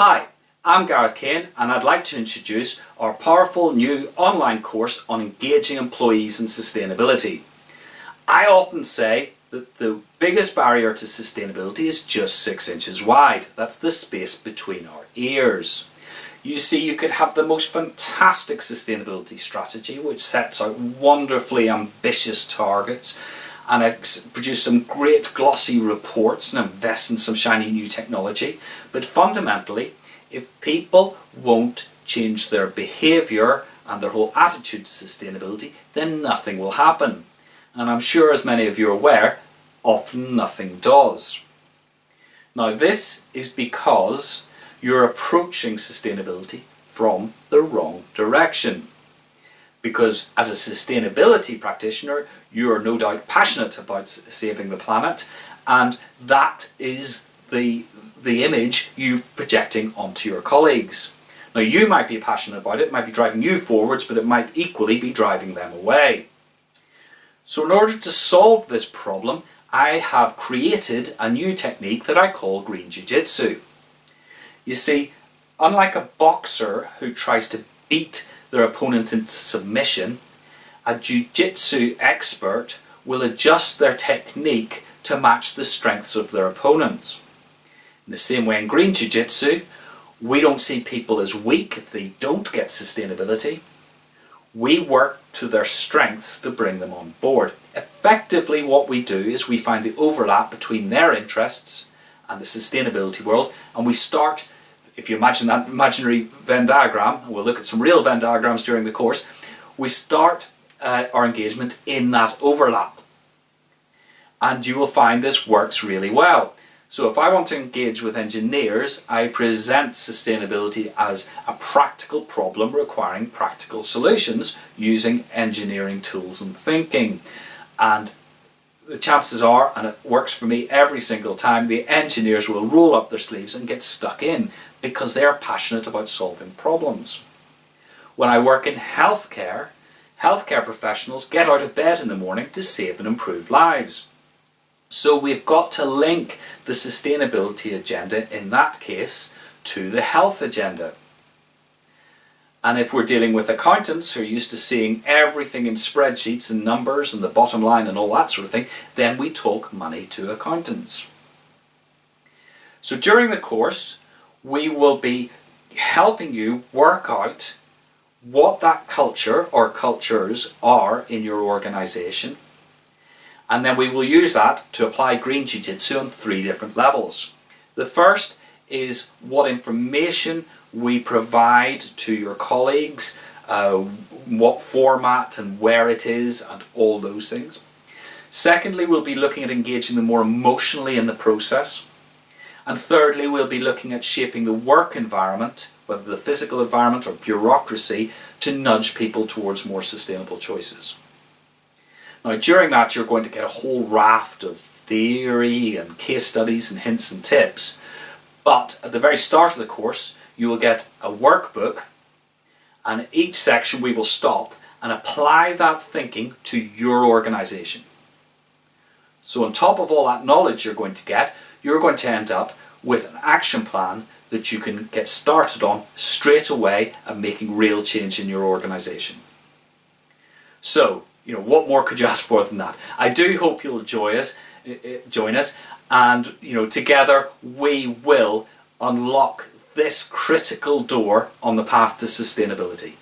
Hi, I'm Gareth Kane and I'd like to introduce our powerful new online course on engaging employees in sustainability. I often say that the biggest barrier to sustainability is just 6 inches wide. That's the space between our ears. You see, you could have the most fantastic sustainability strategy which sets out wonderfully ambitious targets and produce some great glossy reports and invest in some shiny new technology. But fundamentally, if people won't change their behaviour and their whole attitude to sustainability, then nothing will happen. And I'm sure, as many of you are aware, often nothing does. Now, this is because you're approaching sustainability from the wrong direction. Because as a sustainability practitioner, you are no doubt passionate about saving the planet, and that is the image you're projecting onto your colleagues. Now, you might be passionate about it, might be driving you forwards, but it might equally be driving them away. So in order to solve this problem, I have created a new technique that I call Green Jujitsu. You see, unlike a boxer who tries to beat their opponent into submission, a jiu-jitsu expert will adjust their technique to match the strengths of their opponent. In the same way in Green Jujitsu, we don't see people as weak if they don't get sustainability. We work to their strengths to bring them on board. Effectively, what we do is we find the overlap between their interests and the sustainability world, and we start, if you imagine that imaginary Venn diagram, and we'll look at some real Venn diagrams during the course, we start our engagement in that overlap. And you will find this works really well. So if I want to engage with engineers, I present sustainability as a practical problem requiring practical solutions using engineering tools and thinking. And the chances are, and it works for me every single time, the engineers will roll up their sleeves and get stuck in because they are passionate about solving problems. When I work in healthcare professionals get out of bed in the morning to save and improve lives. So we've got to link the sustainability agenda in that case to the health agenda. And if we're dealing with accountants who are used to seeing everything in spreadsheets and numbers and the bottom line and all that sort of thing, then we talk money to accountants. So during the course, we will be helping you work out what that culture or cultures are in your organisation. And then we will use that to apply Green Jujitsu on 3 different levels. The first is what information we provide to your colleagues, what format and where it is and all those things. Secondly, we'll be looking at engaging them more emotionally in the process. And thirdly, we'll be looking at shaping the work environment, whether the physical environment or bureaucracy, to nudge people towards more sustainable choices. Now, during that, you're going to get a whole raft of theory and case studies and hints and tips. But at the very start of the course, you will get a workbook, and at each section we will stop and apply that thinking to your organisation. So on top of all that knowledge you're going to get, you're going to end up with an action plan that you can get started on straight away and making real change in your organisation. So, what more could you ask for than that? I do hope you'll join us, and together we will unlock this critical door on the path to sustainability.